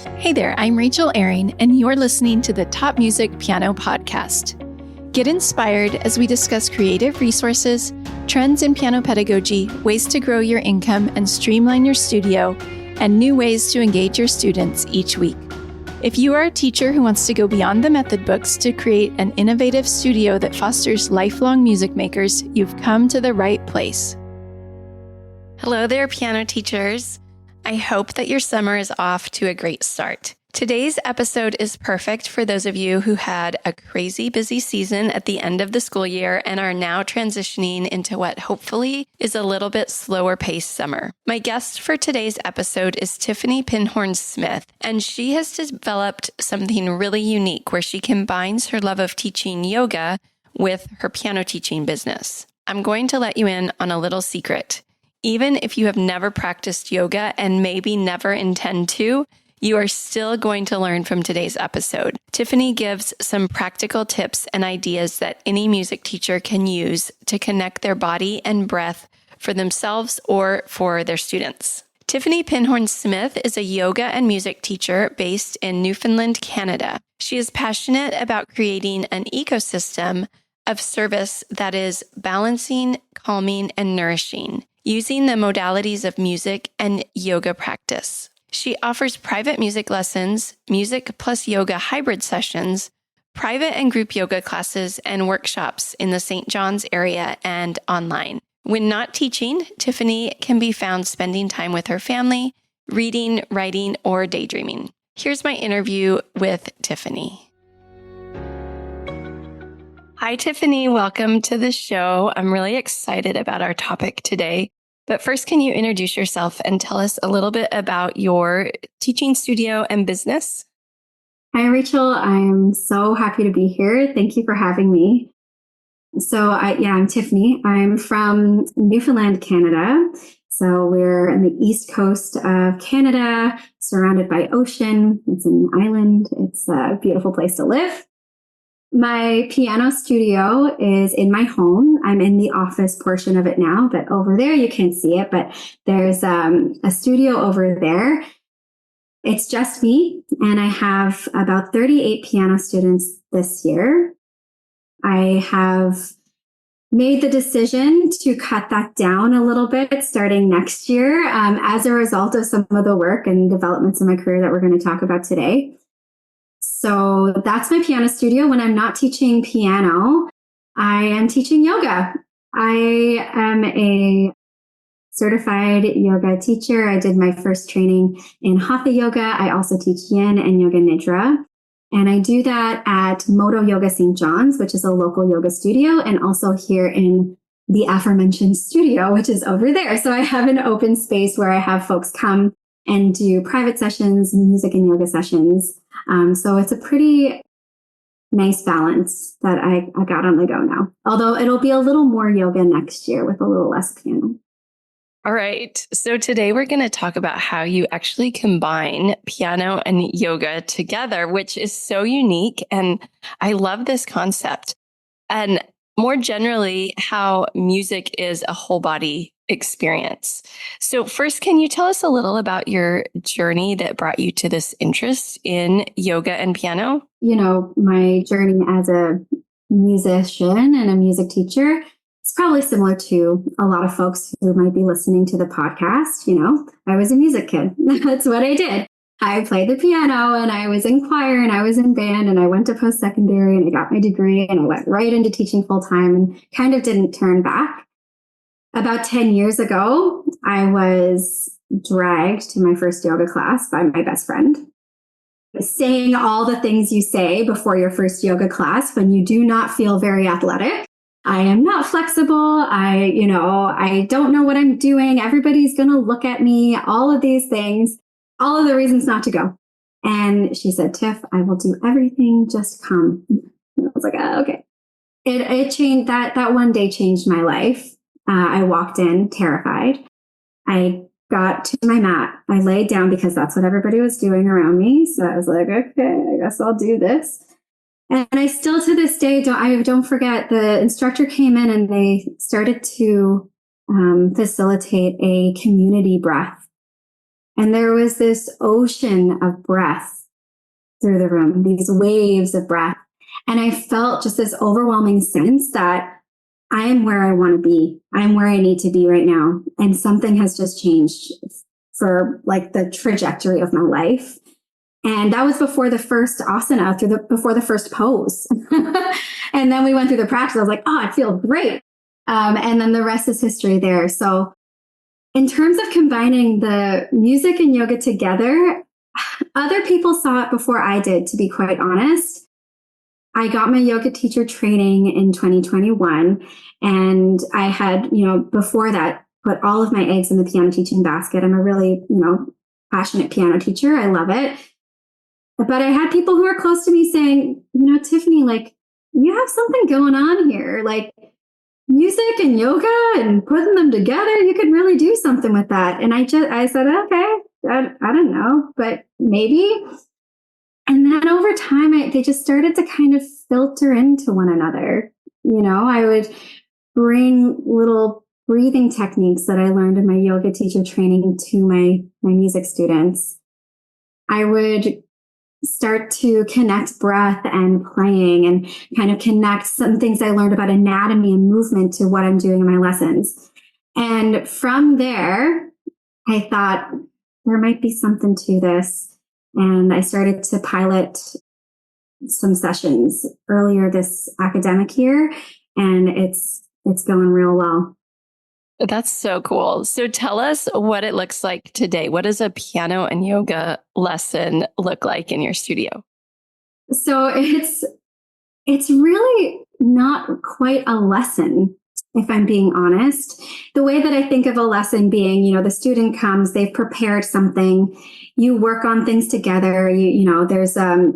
Hey there, I'm Rachel Ehring, and you're listening to the Top Music Piano Podcast. Get inspired as we discuss creative resources, trends in piano pedagogy, ways to grow your income and streamline your studio, and new ways to engage your students each week. If you are a teacher who wants to go beyond the method books to create an innovative studio that fosters lifelong music makers, you've come to the right place. Hello there, piano teachers. I hope that your summer is off to a great start. Today's episode is perfect for those of you who had a crazy busy season at the end of the school year and are now transitioning into what hopefully is a little bit slower paced summer. My guest for today's episode is Tiffany Pinhorn Smith, and she has developed something really unique where she combines her love of teaching yoga with her piano teaching business. I'm going to let you in on a little secret. Even if you have never practiced yoga and maybe never intend to, you are still going to learn from today's episode. Tiffany gives some practical tips and ideas that any music teacher can use to connect their body and breath for themselves or for their students. Tiffany Pinhorn Smith is a yoga and music teacher based in Newfoundland, Canada. She is passionate about creating an ecosystem of service that is balancing, calming, and nourishing, using the modalities of music and yoga practice. She offers private music lessons, music plus yoga hybrid sessions, private and group yoga classes, and workshops in the St. John's area and online. When not teaching, Tiffany can be found spending time with her family, reading, writing, or daydreaming. Here's my interview with Tiffany. Hi, Tiffany. Welcome to the show. I'm really excited about our topic today. But first, can you introduce yourself and tell us a little bit about your teaching studio and business? Hi, Rachel. I'm so happy to be here. Thank you for having me. I'm Tiffany. I'm from Newfoundland, Canada. So we're on the east coast of Canada, surrounded by ocean. It's an island. It's a beautiful place to live. My piano studio is in my home. I'm in the office portion of it now, but over there you can't see it, but there's a studio over there. It's just me, and I have about 38 piano students this year. I have made the decision to cut that down a little bit starting next year as a result of some of the work and developments in my career that we're going to talk about today. So that's my piano studio. When I'm not teaching piano, I am teaching yoga. I am a certified yoga teacher. I did my first training in Hatha yoga. I also teach yin and yoga nidra. And I do that at Moto Yoga St. John's, which is a local yoga studio, and also here in the aforementioned studio, which is over there. So I have an open space where I have folks come and do private sessions, music and yoga sessions. So it's a pretty nice balance that I got on the go now. Although it'll be a little more yoga next year with a little less piano. All right. So today we're going to talk about how you actually combine piano and yoga together, which is so unique. And I love this concept. And more generally, how music is a whole body experience. So first, can you tell us a little about your journey that brought you to this interest in yoga and piano? You know, my journey as a musician and a music teacher is probably similar to a lot of folks who might be listening to the podcast. You know, I was a music kid. That's what I did. I played the piano and I was in choir and I was in band and I went to post-secondary and I got my degree and I went right into teaching full time and kind of didn't turn back. About 10 years ago, I was dragged to my first yoga class by my best friend, saying all the things you say before your first yoga class when you do not feel very athletic. I am not flexible. I don't know what I'm doing. Everybody's going to look at me, all of these things, all of the reasons not to go. And she said, Tiff, I will do everything. Just come. And I was like, oh, okay. It changed. That one day changed my life. I walked in terrified. I got to my mat. I laid down because that's what everybody was doing around me. So I was like, okay, I guess I'll do this. And I still to this day, don't forget, the instructor came in and they started to facilitate a community breath. And there was this ocean of breath through the room, these waves of breath. And I felt just this overwhelming sense that I am where I want to be. I'm where I need to be right now. And something has just changed for like the trajectory of my life. And that was before the first asana, before the first pose. And then we went through the practice. I was like, oh, it feels great. And then the rest is history there. So in terms of combining the music and yoga together, other people saw it before I did, to be quite honest. I got my yoga teacher training in 2021. And I had, before that, put all of my eggs in the piano teaching basket. I'm a really, passionate piano teacher. I love it. But I had people who are close to me saying, Tiffany, like, you have something going on here. Like, music and yoga and putting them together, you could really do something with that. And I said, okay, I don't know, but maybe. And then over time, they just started to kind of filter into one another. I would bring little breathing techniques that I learned in my yoga teacher training to my music students. I would start to connect breath and playing and kind of connect some things I learned about anatomy and movement to what I'm doing in my lessons. And from there, I thought there might be something to this. And I started to pilot some sessions earlier this academic year, and it's going real well. That's so cool. So tell us what it looks like today. What does a piano and yoga lesson look like in your studio? So it's really not quite a lesson, if I'm being honest. The way that I think of a lesson being, the student comes, they've prepared something, you work on things together. There's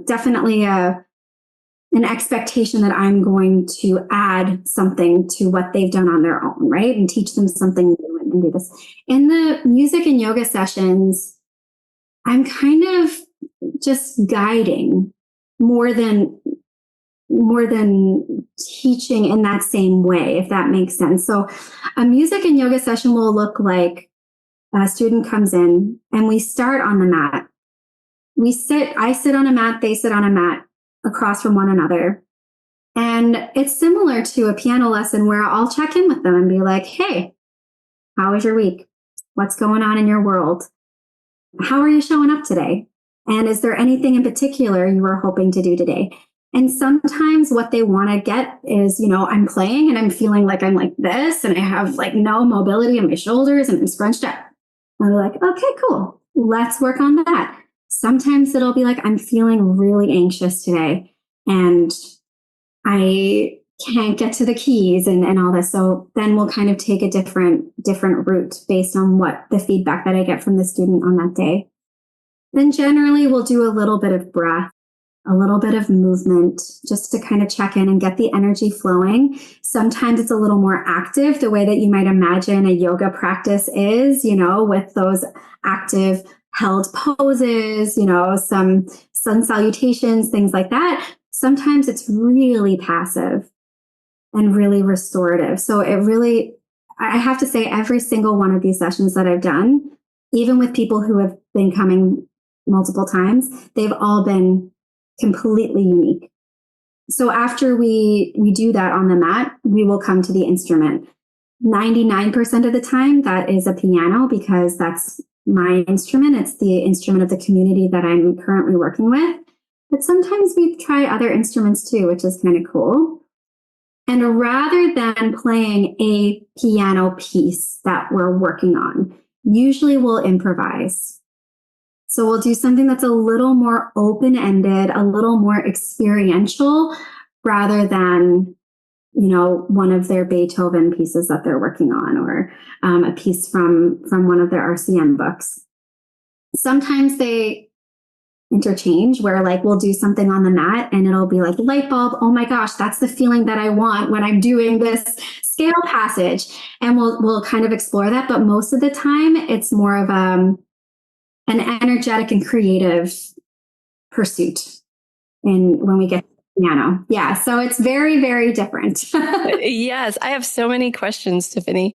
definitely an expectation that I'm going to add something to what they've done on their own, right? And teach them something new and do this. In the music and yoga sessions, I'm kind of just guiding more than teaching in that same way, if that makes sense. So a music and yoga session will look like a student comes in and we start on the mat. I sit on a mat, they sit on a mat across from one another. And it's similar to a piano lesson where I'll check in with them and be like, hey, how was your week? What's going on in your world? How are you showing up today? And is there anything in particular you were hoping to do today? And sometimes what they want to get is, I'm playing and I'm feeling like I'm like this and I have like no mobility in my shoulders and I'm scrunched up. And they're like, okay, cool. Let's work on that. Sometimes it'll be like, I'm feeling really anxious today and I can't get to the keys and all this. So then we'll kind of take a different route based on what the feedback that I get from the student on that day. Then generally we'll do a little bit of breath, a little bit of movement, just to kind of check in and get the energy flowing. Sometimes it's a little more active, the way that you might imagine a yoga practice is, with those active held poses, some sun salutations, things like that. Sometimes it's really passive and really restorative. So I have to say, every single one of these sessions that I've done, even with people who have been coming multiple times, they've all been completely unique. So after we do that on the mat, we will come to the instrument. 99% of the time, that is a piano because that's my instrument. It's the instrument of the community that I'm currently working with. But sometimes we try other instruments too, which is kind of cool. And rather than playing a piano piece that we're working on, usually we'll improvise. So we'll do something that's a little more open-ended, a little more experiential, rather than, one of their Beethoven pieces that they're working on, or a piece from one of their RCM books. Sometimes they interchange where we'll do something on the mat and it'll be like light bulb. Oh my gosh, that's the feeling that I want when I'm doing this scale passage. And we'll kind of explore that. But most of the time it's more of an energetic and creative pursuit when we get to the piano. Yeah. So it's very, very different. Yes. I have so many questions, Tiffany.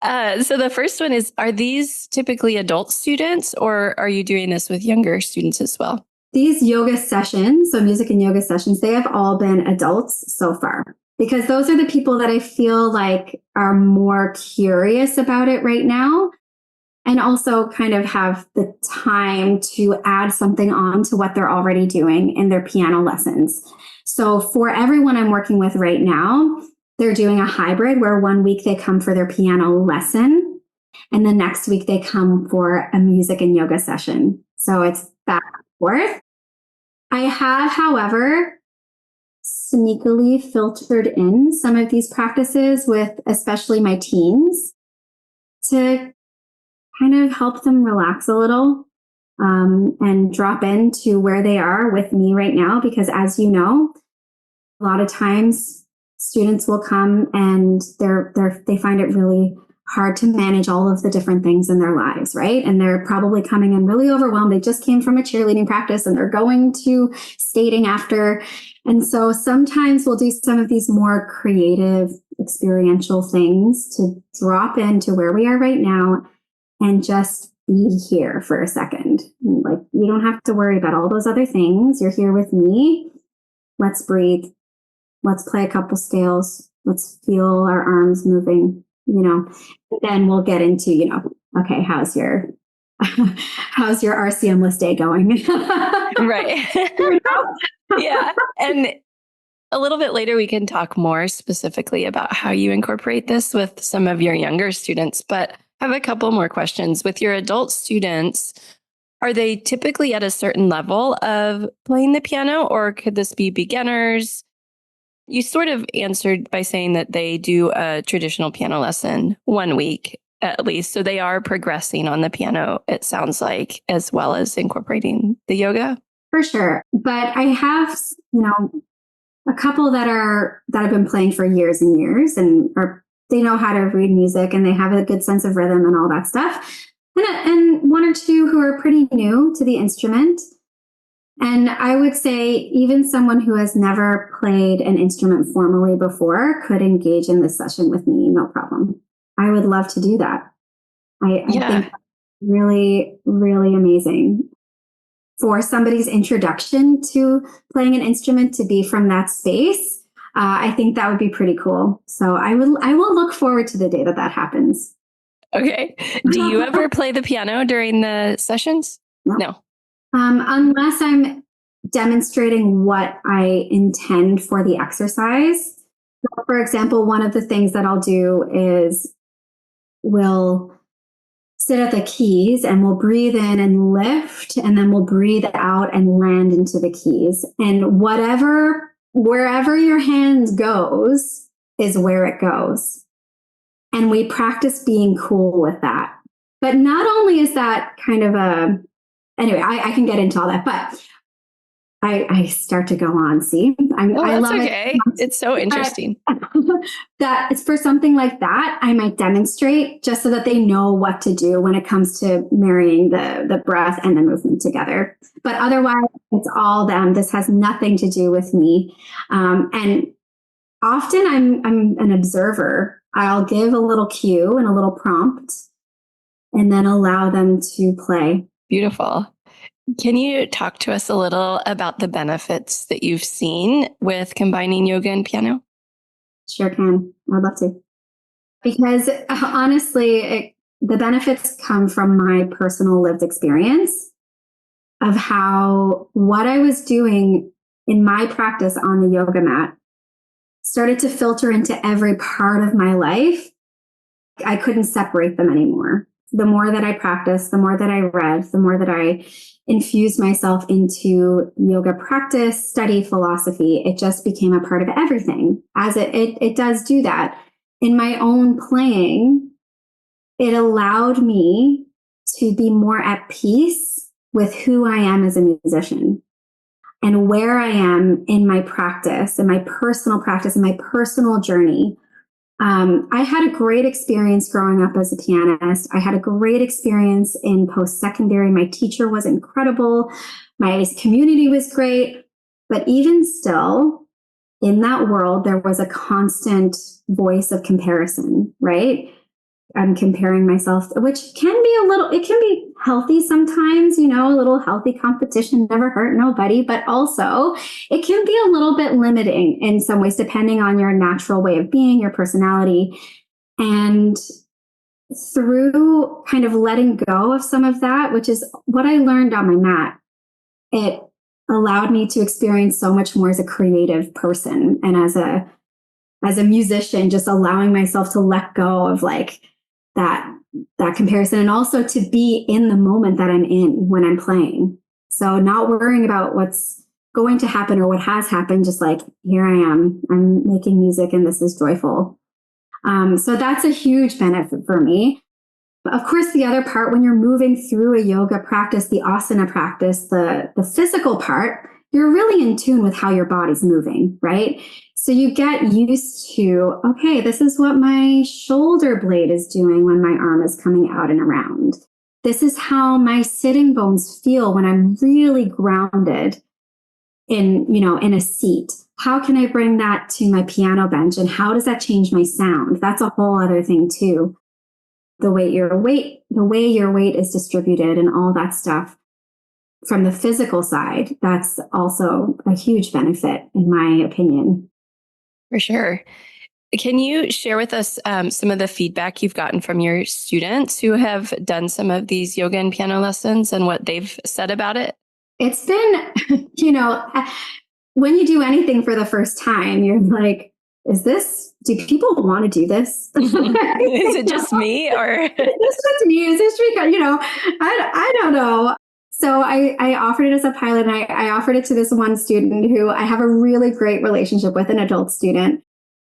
So the first one is, are these typically adult students or are you doing this with younger students as well? These yoga sessions, so music and yoga sessions, they have all been adults so far because those are the people that I feel like are more curious about it right now and also kind of have the time to add something on to what they're already doing in their piano lessons. So for everyone I'm working with right now, they're doing a hybrid where 1 week they come for their piano lesson and the next week they come for a music and yoga session. So it's back and forth. I have, however, sneakily filtered in some of these practices with especially my teens to kind of help them relax a little and drop into where they are with me right now. Because as you know, a lot of times students will come and they find it really hard to manage all of the different things in their lives, right? And they're probably coming in really overwhelmed. They just came from a cheerleading practice and they're going to skating after. And so sometimes we'll do some of these more creative, experiential things to drop into where we are right now and just be here for a second. Like, you don't have to worry about all those other things. You're here with me. Let's breathe. Let's play a couple scales. Let's feel our arms moving, then we'll get into, okay, how's your RCM-less day going? Right. Yeah. And a little bit later, we can talk more specifically about how you incorporate this with some of your younger students. But I have a couple more questions. With your adult students, are they typically at a certain level of playing the piano, or could this be beginners? You sort of answered by saying that they do a traditional piano lesson 1 week at least. So they are progressing on the piano, it sounds like, as well as incorporating the yoga. For sure. But I have, a couple that have been playing for years and years and they know how to read music and they have a good sense of rhythm and all that stuff. And one or two who are pretty new to the instrument. And I would say even someone who has never played an instrument formally before could engage in this session with me, no problem. I would love to do that. I think that's really, really amazing. For somebody's introduction to playing an instrument to be from that space, I think that would be pretty cool. So I will look forward to the day that happens. Okay. Do you ever play the piano during the sessions? No. Unless I'm demonstrating what I intend for the exercise. For example, one of the things that I'll do is we'll sit at the keys and we'll breathe in and lift, and then we'll breathe out and land into the keys. And wherever your hand goes is where it goes. And we practice being cool with that. But not only is that kind of anyway, I can get into all that, but I start to go on. See, I love okay. It's so interesting. That it's for something like that. I might demonstrate just so that they know what to do when it comes to marrying the breath and the movement together. But otherwise, it's all them. This has nothing to do with me. And often I'm an observer. I'll give a little cue and a little prompt, and then allow them to play. Beautiful. Can you talk to us a little about the benefits that you've seen with combining yoga and piano? Sure can. I'd love to. Because honestly, the benefits come from my personal lived experience of how what I was doing in my practice on the yoga mat started to filter into every part of my life. I couldn't separate them anymore. The more that I practiced, the more that I read, the more that I infused myself into yoga practice, study, philosophy, it just became a part of everything. As it does do that. In my own playing, it allowed me to be more at peace with who I am as a musician and where I am in my practice, in my personal journey. I had a great experience growing up as a pianist. I had a great experience in post-secondary. My teacher was incredible. My community was great. But even still, in that world, there was a constant voice of comparison, right? I'm comparing myself, which can be it can be healthy sometimes, a little healthy competition never hurt nobody, but also it can be a little bit limiting in some ways, depending on your natural way of being, your personality. And through kind of letting go of some of that, which is what I learned on my mat, it allowed me to experience so much more as a creative person and as a musician, just allowing myself to let go of like that comparison, and also to be in the moment that I'm in when I'm playing. So not worrying about what's going to happen or what has happened, just like, here I am, I'm making music and this is joyful. So that's a huge benefit for me. Of course, the other part, when you're moving through a yoga practice, the asana practice, the physical part, you're really in tune with how your body's moving, right? So you get used to, okay, this is what my shoulder blade is doing when my arm is coming out and around. This is how my sitting bones feel when I'm really grounded in a seat. How can I bring that to my piano bench, and how does that change my sound? That's a whole other thing too. The way your weight is distributed and all that stuff. From the physical side, that's also a huge benefit, in my opinion. For sure. Can you share with us some of the feedback you've gotten from your students who have done some of these yoga and piano lessons and what they've said about it? It's been, when you do anything for the first time, you're like, do people want to do this? Is it just me, or? Is this just me? Is this because, I don't know. So I offered it as a pilot, and I offered it to this one student who I have a really great relationship with, an adult student.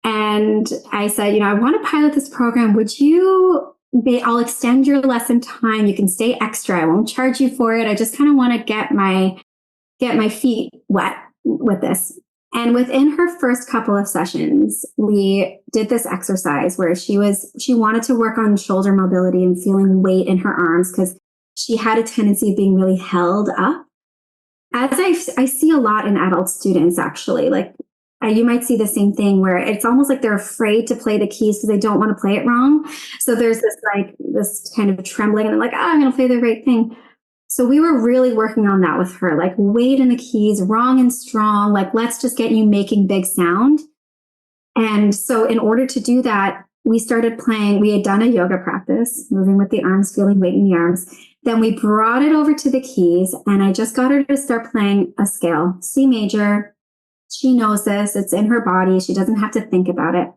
And I said, I want to pilot this program. I'll extend your lesson time. You can stay extra. I won't charge you for it. I just kind of want to get my feet wet with this. And within her first couple of sessions, we did this exercise where she wanted to work on shoulder mobility and feeling weight in her arms, because she had a tendency of being really held up. As I see a lot in adult students, actually, like you might see the same thing where it's almost like they're afraid to play the keys because they don't want to play it wrong. So there's this kind of trembling, and they're like, I'm going to play the right thing. So we were really working on that with her, like weight in the keys, wrong and strong, like let's just get you making big sound. And so in order to do that, we started playing. We had done a yoga practice, moving with the arms, feeling weight in the arms. Then we brought it over to the keys, and I just got her to start playing a scale, C major. She knows this. It's in her body. She doesn't have to think about it.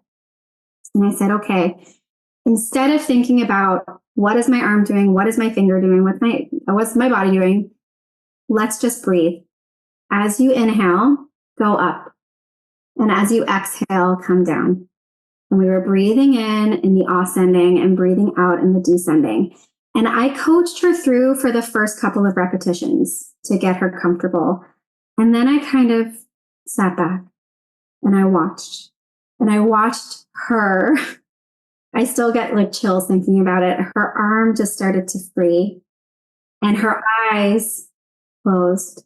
And I said, okay, instead of thinking about what is my arm doing, what is my finger doing, what's my body doing, let's just breathe. As you inhale, go up. And as you exhale, come down. And we were breathing in the ascending, and breathing out in the descending. And I coached her through for the first couple of repetitions to get her comfortable. And then I kind of sat back and I watched her. I still get like chills thinking about it. Her arm just started to free and her eyes closed.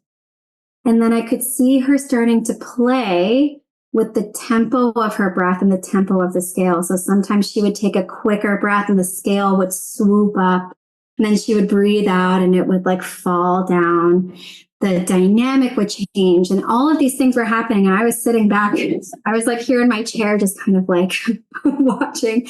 And then I could see her starting to play with the tempo of her breath and the tempo of the scale. So sometimes she would take a quicker breath and the scale would swoop up, and then she would breathe out and it would like fall down. The dynamic would change, and all of these things were happening. And I was sitting back. I was like here in my chair, just kind of like watching.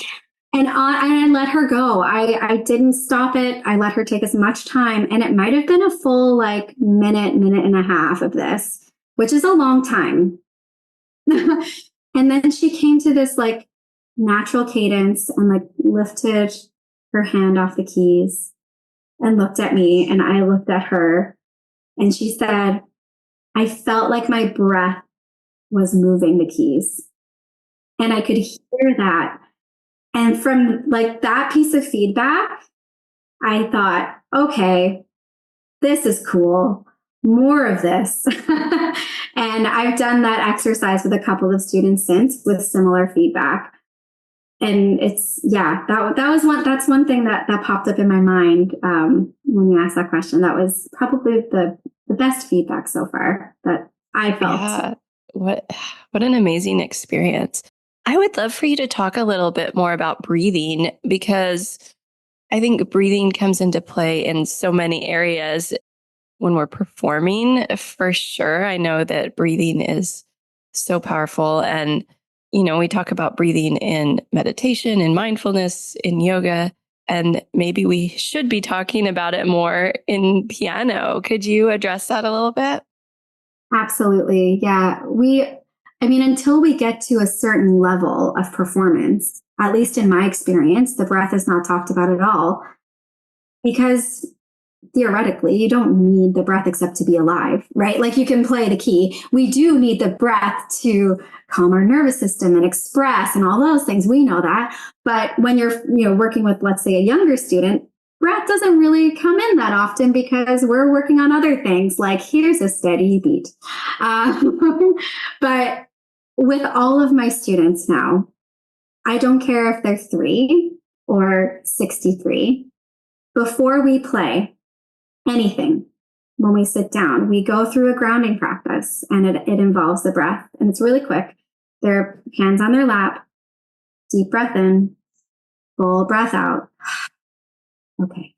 And I let her go. I didn't stop it. I let her take as much time. And it might have been a full like minute and a half of this, which is a long time. And then she came to this like natural cadence and like lifted her hand off the keys and looked at me, and I looked at her, and she said, I felt like my breath was moving the keys. And I could hear that. And from like that piece of feedback, I thought, okay, this is cool. More of this. And I've done that exercise with a couple of students since with similar feedback. And it's, that's one thing that popped up in my mind when you asked that question. That was probably the best feedback so far that I felt. Yeah. What an amazing experience. I would love for you to talk a little bit more about breathing, because I think breathing comes into play in so many areas when we're performing. For sure, I know that breathing is so powerful. And, we talk about breathing in meditation, in mindfulness, in yoga, and maybe we should be talking about it more in piano. Could you address that a little bit? Absolutely. Yeah. Until we get to a certain level of performance, at least in my experience, the breath is not talked about at all because theoretically, you don't need the breath except to be alive, right? Like you can play the key. We do need the breath to calm our nervous system and express and all those things. We know that. But when you're, working with, let's say, a younger student, breath doesn't really come in that often because we're working on other things. Like here's a steady beat. But with all of my students now, I don't care if they're 3 or 63. Before we play anything, when we sit down, we go through a grounding practice, and it involves the breath, and it's really quick. Their hands on their lap, deep breath in, full breath out. Okay.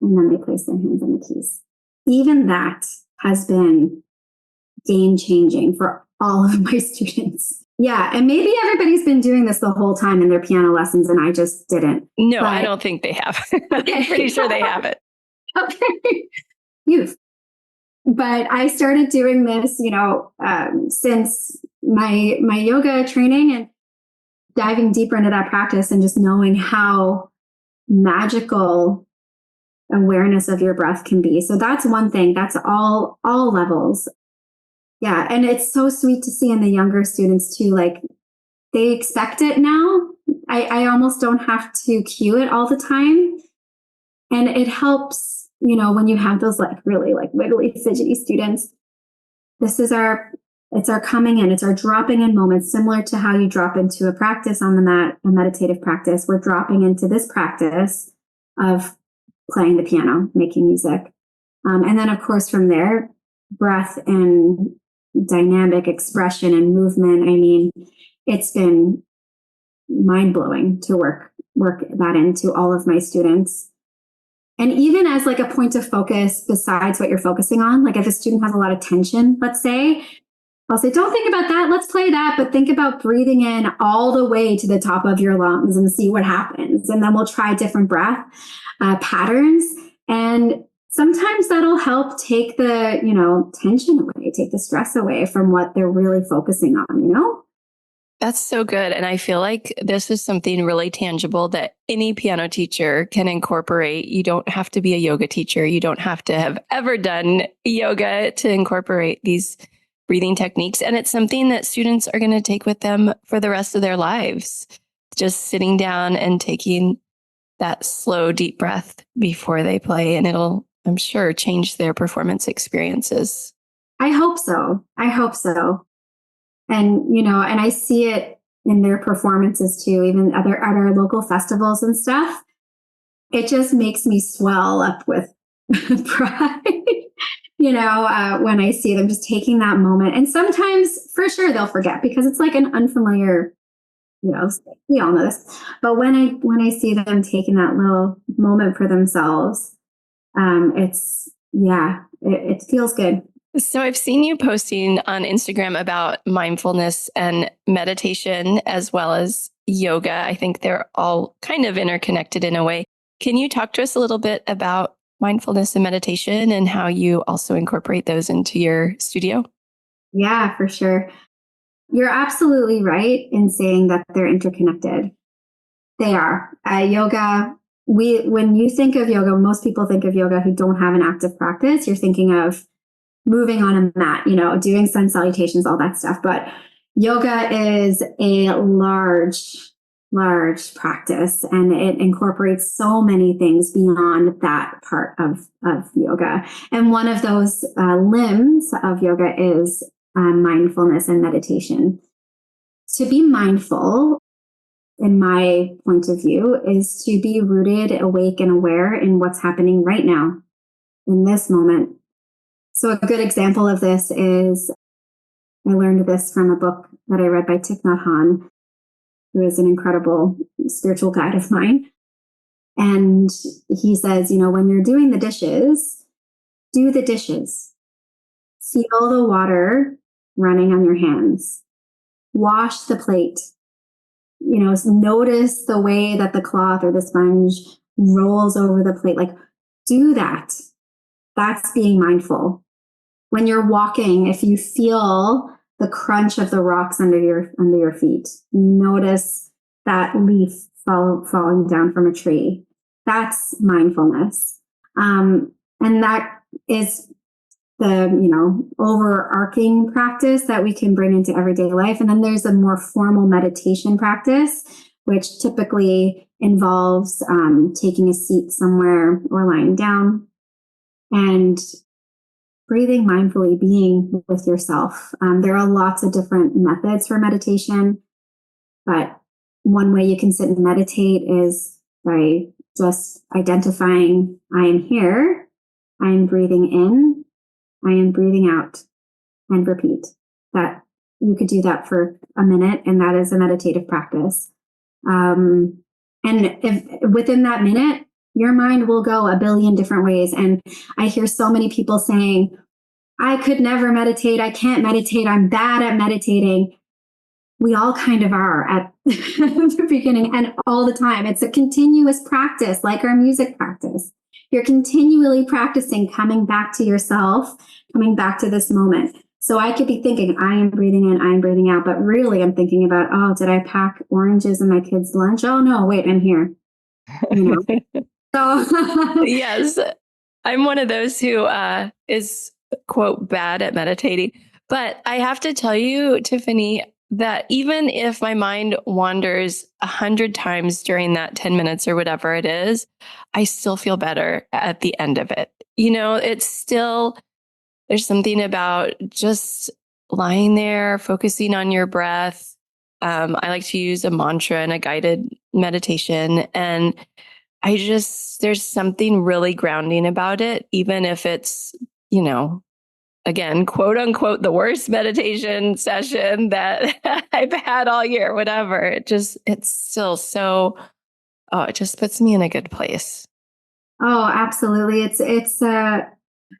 And then they place their hands on the keys. Even that has been game changing for all of my students. Yeah. And maybe everybody's been doing this the whole time in their piano lessons, and I just didn't. No, I don't think they have. I'm pretty sure they haven't. Okay. Youth. But I started doing this, since my yoga training, and diving deeper into that practice and just knowing how magical awareness of your breath can be. So that's one thing. That's all levels. Yeah. And it's so sweet to see in the younger students too. Like they expect it now. I almost don't have to cue it all the time. And it helps, when you have those really wiggly, fidgety students. It's our coming in, it's our dropping in moments, similar to how you drop into a practice on the mat, a meditative practice. We're dropping into this practice of playing the piano, making music. And then, of course, from there, breath and dynamic expression and movement. I mean, it's been mind-blowing to work that into all of my students. And even as a point of focus besides what you're focusing on, if a student has a lot of tension, let's say, I'll say, don't think about that. Let's play that. But think about breathing in all the way to the top of your lungs and see what happens. And then we'll try different breath patterns. And sometimes that'll help take the, tension away, take the stress away from what they're really focusing on, That's so good. And I feel like this is something really tangible that any piano teacher can incorporate. You don't have to be a yoga teacher. You don't have to have ever done yoga to incorporate these breathing techniques. And it's something that students are going to take with them for the rest of their lives. Just sitting down and taking that slow, deep breath before they play. And it'll, I'm sure, change their performance experiences. I hope so. And, and I see it in their performances too, even at our local festivals and stuff. It just makes me swell up with pride, when I see them just taking that moment. And sometimes for sure they'll forget because it's like an unfamiliar, we all know this. But when I see them taking that little moment for themselves, it feels good. So I've seen you posting on Instagram about mindfulness and meditation as well as yoga. I think they're all kind of interconnected in a way. Can you talk to us a little bit about mindfulness and meditation and how you also incorporate those into your studio? Yeah, for sure. You're absolutely right in saying that they're interconnected. They are. Yoga, when you think of yoga, most people think of yoga who don't have an active practice. You're thinking of moving on a mat, doing sun salutations, all that stuff. But yoga is a large practice, and it incorporates so many things beyond that part of yoga. And one of those limbs of yoga is mindfulness and meditation. To be mindful, in my point of view, is to be rooted, awake, and aware in what's happening right now, in this moment. So a good example of this is, I learned this from a book that I read by Thich Nhat Hanh. who is an incredible spiritual guide of mine. And he says, when you're doing the dishes, do the dishes. Feel the water running on your hands. Wash the plate. Notice the way that the cloth or the sponge rolls over the plate. Like, do that. That's being mindful. When you're walking, if you feel the crunch of the rocks under your feet, you notice that leaf falling down from a tree. That's mindfulness. And that is the, overarching practice that we can bring into everyday life. And then there's a more formal meditation practice, which typically involves taking a seat somewhere or lying down and breathing mindfully, being with yourself. There are lots of different methods for meditation, but one way you can sit and meditate is by just identifying, I am here, I am breathing in, I am breathing out, and repeat. That you could do that for a minute, and that is a meditative practice. And if within that minute, your mind will go a billion different ways. And I hear so many people saying, I could never meditate. I can't meditate. I'm bad at meditating. We all kind of are at the beginning and all the time. It's a continuous practice, like our music practice. You're continually practicing coming back to yourself, coming back to this moment. So I could be thinking, I am breathing in, I am breathing out, but really I'm thinking about, oh, did I pack oranges in my kid's lunch? Oh no, wait, I'm here. So yes, I'm one of those who is, quote, bad at meditating. But I have to tell you, Tiffany, that even if my mind wanders 100 times during that 10 minutes or whatever it is, I still feel better at the end of it. It's still, there's something about just lying there, focusing on your breath. I like to use a mantra and a guided meditation. And there's something really grounding about it, even if it's, again, quote unquote, the worst meditation session that I've had all year, whatever. It's still so, it just puts me in a good place. Oh, absolutely.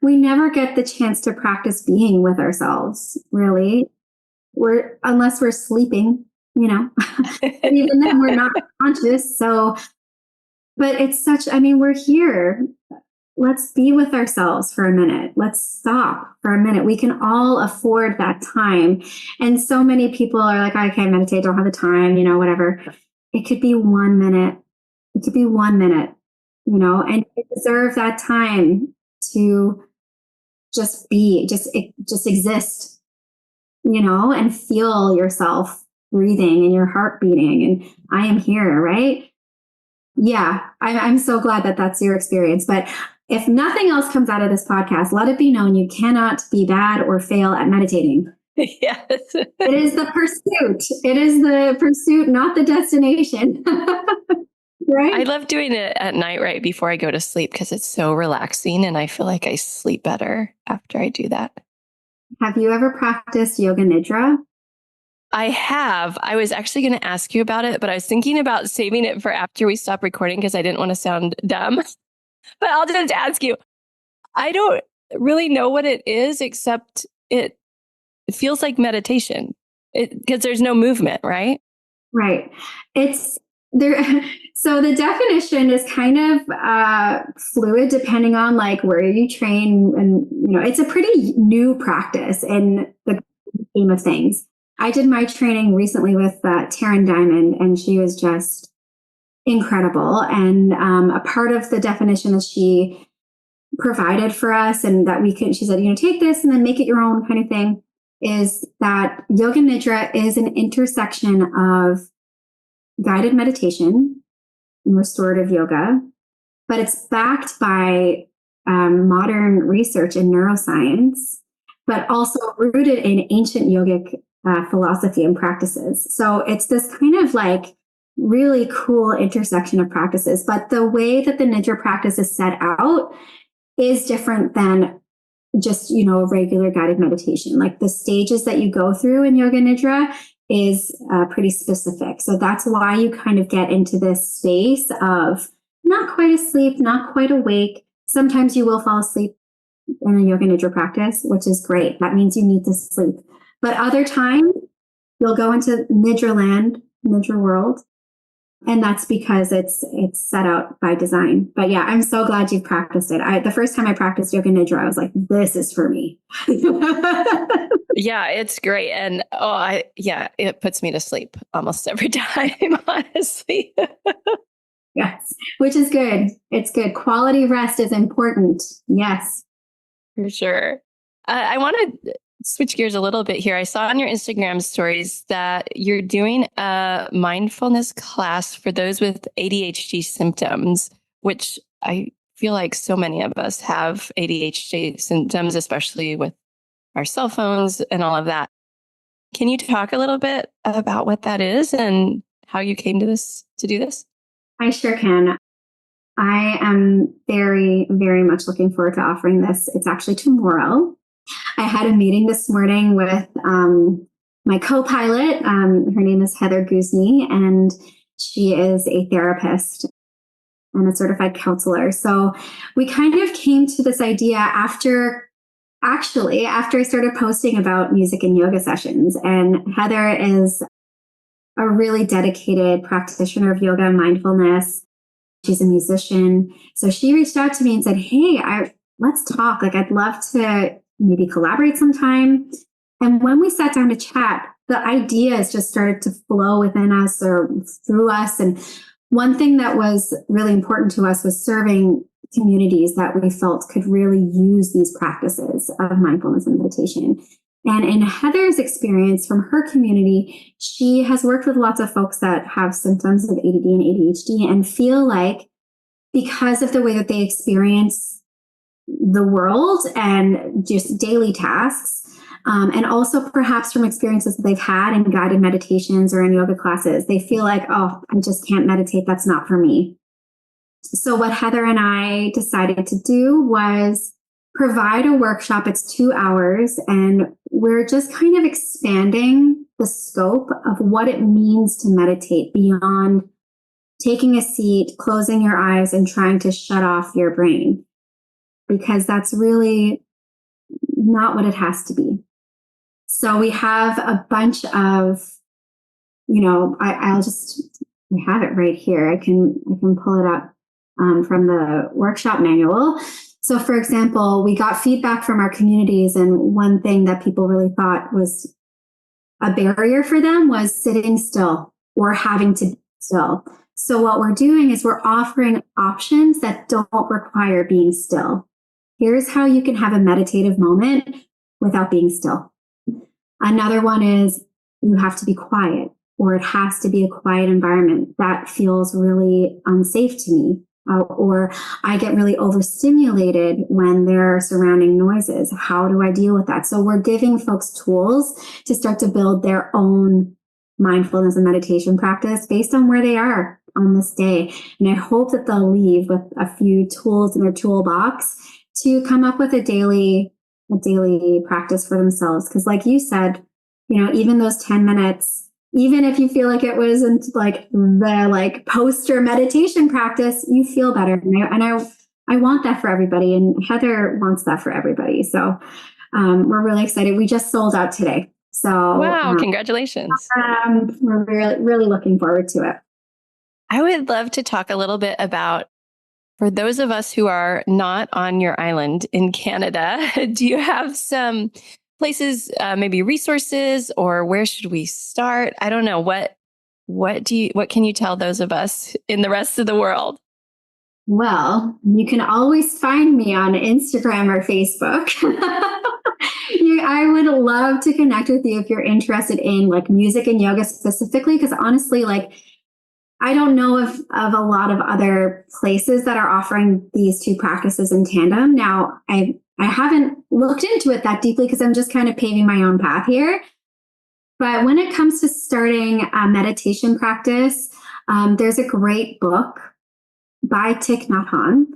We never get the chance to practice being with ourselves, really. Unless we're sleeping, and even then we're not conscious. So, but we're here. Let's be with ourselves for a minute. Let's stop for a minute. We can all afford that time. And so many people are like, I can't meditate, don't have the time, whatever. It could be 1 minute. It could be 1 minute, and you deserve that time to just be, just exist, and feel yourself breathing and your heart beating. And I am here, right? Yeah, I'm so glad that that's your experience. But if nothing else comes out of this podcast, let it be known you cannot be bad or fail at meditating. Yes. It is the pursuit. It is the pursuit, not the destination. Right? I love doing it at night right before I go to sleep because it's so relaxing and I feel like I sleep better after I do that. Have you ever practiced yoga nidra? I have. I was actually going to ask you about it, but I was thinking about saving it for after we stop recording because I didn't want to sound dumb. But I'll just ask you. I don't really know what it is, except it feels like meditation because there's no movement, right? Right. It's there. So the definition is kind of fluid depending on like where you train. And, it's a pretty new practice in the scheme of things. I did my training recently with Taryn Diamond, and she was just incredible. And a part of the definition that she provided for us and that she said, take this and then make it your own kind of thing, is that yoga nidra is an intersection of guided meditation and restorative yoga, but it's backed by modern research in neuroscience, but also rooted in ancient yogic philosophy and practices. So it's this kind of like really cool intersection of practices. But the way that the nidra practice is set out is different than just, regular guided meditation. Like the stages that you go through in yoga nidra is pretty specific. So that's why you kind of get into this space of not quite asleep, not quite awake. Sometimes you will fall asleep in a yoga nidra practice, which is great. That means you need to sleep. But other times you'll go into nidra land, nidra world, and that's because it's set out by design. But yeah, I'm so glad you've practiced it. The first time I practiced yoga nidra, I was like, this is for me. Yeah, it's great. And it puts me to sleep almost every time, honestly. Yes, which is good. It's good. Quality rest is important. Yes. For sure. I want to switch gears a little bit here. I saw on your Instagram stories that you're doing a mindfulness class for those with ADHD symptoms, which I feel like so many of us have ADHD symptoms, especially with our cell phones and all of that. Can you talk a little bit about what that is and how you came to do this? I sure can. I am very, very much looking forward to offering this. It's actually tomorrow. I had a meeting this morning with my co-pilot. Her name is Heather Guzny, and she is a therapist and a certified counselor. So we kind of came to this idea after I started posting about music and yoga sessions. And Heather is a really dedicated practitioner of yoga and mindfulness. She's a musician. So she reached out to me and said, hey, let's talk. Like, I'd love to maybe collaborate sometime. And when we sat down to chat, the ideas just started to flow within us or through us. And one thing that was really important to us was serving communities that we felt could really use these practices of mindfulness and meditation. And in Heather's experience from her community, she has worked with lots of folks that have symptoms of ADD and ADHD and feel like because of the way that they experience the world and just daily tasks, and also perhaps from experiences that they've had in guided meditations or in yoga classes, they feel like, oh, I just can't meditate. That's not for me. So what Heather and I decided to do was provide a workshop. It's 2 hours, and we're just kind of expanding the scope of what it means to meditate beyond taking a seat, closing your eyes, and trying to shut off your brain, because that's really not what it has to be. So we have a bunch of, I have it right here. I can pull it up from the workshop manual. So for example, we got feedback from our communities, and one thing that people really thought was a barrier for them was sitting still or having to be still. So what we're doing is we're offering options that don't require being still. Here's how you can have a meditative moment without being still. Another one is you have to be quiet, or it has to be a quiet environment. That feels really unsafe to me. Or I get really overstimulated when there are surrounding noises. How do I deal with that? So we're giving folks tools to start to build their own mindfulness and meditation practice based on where they are on this day. And I hope that they'll leave with a few tools in their toolbox to come up with a daily practice for themselves. Because like you said, even those 10 minutes, even if you feel like it wasn't like the poster meditation practice, you feel better. And I want that for everybody. And Heather wants that for everybody. So we're really excited. We just sold out today. So wow, congratulations. We're really, really looking forward to it. I would love to talk a little bit about, for those of us who are not on your island in Canada, do you have some places, maybe resources, or where should we start? I don't know. What can you tell those of us in the rest of the world? Well, you can always find me on Instagram or Facebook. I would love to connect with you if you're interested in music and yoga specifically, because honestly, I don't know of a lot of other places that are offering these two practices in tandem. Now, I haven't looked into it that deeply because I'm just kind of paving my own path here. But when it comes to starting a meditation practice, there's a great book by Thich Nhat Hanh,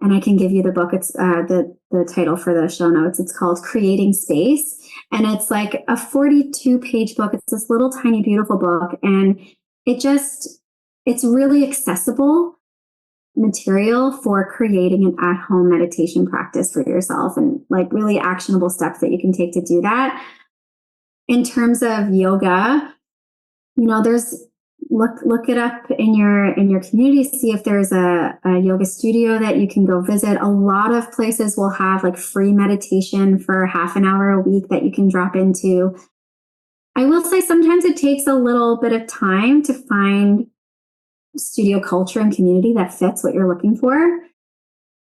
and I can give you the book. It's the title for the show notes. It's called Creating Space. And it's like a 42-page book. It's this little tiny, beautiful book. And it's really accessible material for creating an at-home meditation practice for yourself, and like really actionable steps that you can take to do that. In terms of yoga, there's look it up in your community, see if there's a yoga studio that you can go visit. A lot of places will have like free meditation for half an hour a week that you can drop into. I will say sometimes it takes a little bit of time to find studio culture and community that fits what you're looking for.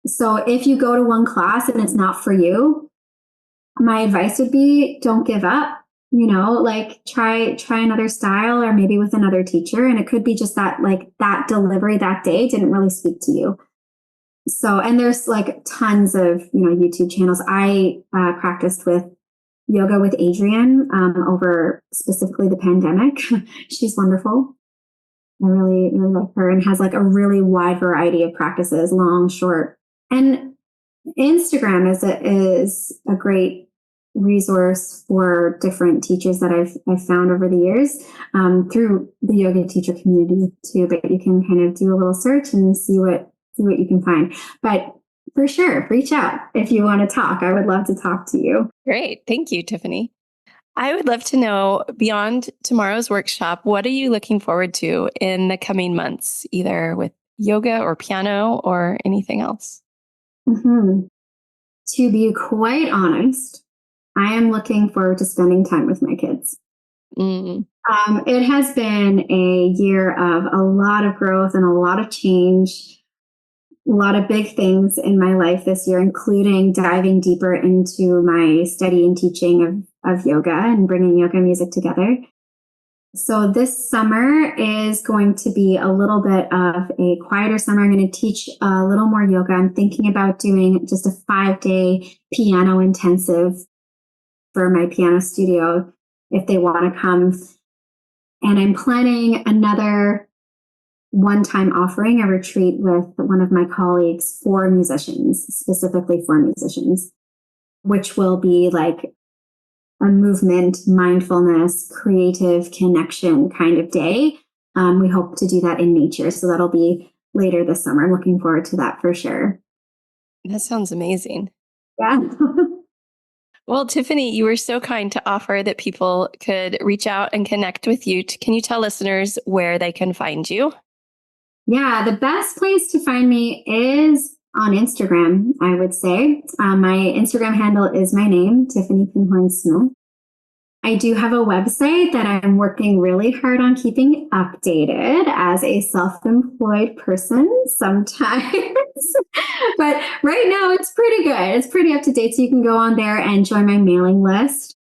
So if you go to one class and it's not for you, my advice would be don't give up. Like try another style, or maybe with another teacher. And it could be just that, like, that delivery that day didn't really speak to you. So, and there's like tons of, YouTube channels. I practiced with yoga with Adrienne over specifically the pandemic. She's wonderful. I really, really like her, and has like a really wide variety of practices, long, short. And Instagram is a great resource for different teachers that I've found over the years through the yoga teacher community too. But you can kind of do a little search and see what you can find. But for sure, reach out if you want to talk. I would love to talk to you. Great. Thank you, Tiffany. I would love to know, beyond tomorrow's workshop, what are you looking forward to in the coming months, either with yoga or piano or anything else? Mm-hmm. To be quite honest, I am looking forward to spending time with my kids. It has been a year of a lot of growth and a lot of change, a lot of big things in my life this year, including diving deeper into my study and teaching of yoga and bringing yoga music together. So this summer is going to be a little bit of a quieter summer. I'm going to teach a little more yoga. I'm thinking about doing just a 5-day piano intensive for my piano studio if they want to come. And I'm planning another one-time offering, a retreat with one of my colleagues for musicians, specifically for musicians, which will be like a movement, mindfulness, creative connection kind of day. We hope to do that in nature. So that'll be later this summer. I'm looking forward to that for sure. That sounds amazing. Yeah. Well, Tiffany, you were so kind to offer that people could reach out and connect with you. Can you tell listeners where they can find you? Yeah, the best place to find me is on Instagram, I would say. My Instagram handle is my name, Tiffany Pinhorn Smith. I do have a website that I'm working really hard on keeping updated as a self-employed person sometimes. But right now it's pretty good. It's pretty up to date. So you can go on there and join my mailing list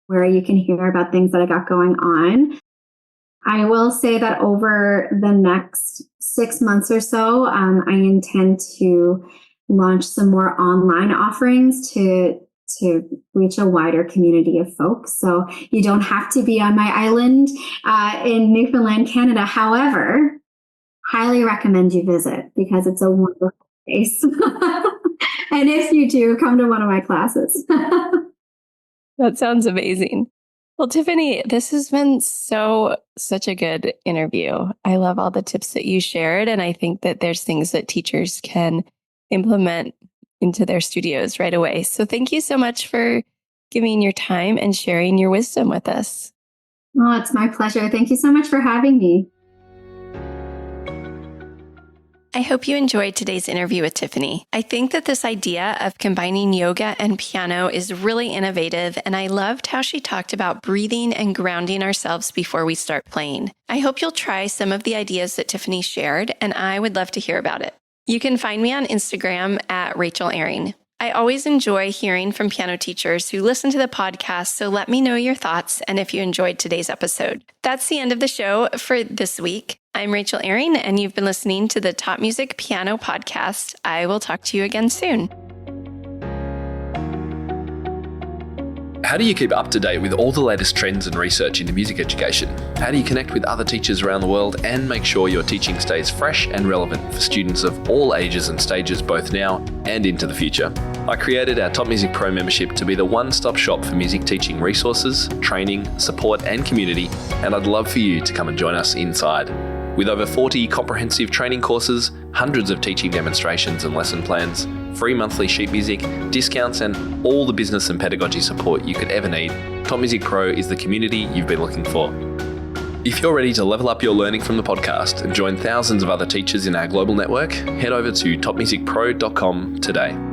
where you can hear about things that I got going on. I will say that over the next 6 months or so, I intend to launch some more online offerings to reach a wider community of folks. So you don't have to be on my island in Newfoundland, Canada. However, highly recommend you visit because it's a wonderful place. And if you do, come to one of my classes. That sounds amazing. Well, Tiffany, this has been such a good interview. I love all the tips that you shared. And I think that there's things that teachers can implement into their studios right away. So thank you so much for giving your time and sharing your wisdom with us. Oh, it's my pleasure. Thank you so much for having me. I hope you enjoyed today's interview with Tiffany. I think that this idea of combining yoga and piano is really innovative, and I loved how she talked about breathing and grounding ourselves before we start playing. I hope you'll try some of the ideas that Tiffany shared, and I would love to hear about it. You can find me on Instagram at Rachel Ehring. I always enjoy hearing from piano teachers who listen to the podcast, so let me know your thoughts and if you enjoyed today's episode. That's the end of the show for this week. I'm Rachel Ehring, and you've been listening to the Top Music Piano Podcast. I will talk to you again soon. How do you keep up to date with all the latest trends and research into music education? How do you connect with other teachers around the world and make sure your teaching stays fresh and relevant for students of all ages and stages, both now and into the future? I created our Top Music Pro membership to be the one-stop shop for music teaching resources, training, support and community, and I'd love for you to come and join us inside. With over 40 comprehensive training courses, hundreds of teaching demonstrations and lesson plans, free monthly sheet music, discounts and all the business and pedagogy support you could ever need, Top Music Pro is the community you've been looking for. If you're ready to level up your learning from the podcast and join thousands of other teachers in our global network, head over to topmusicpro.com today.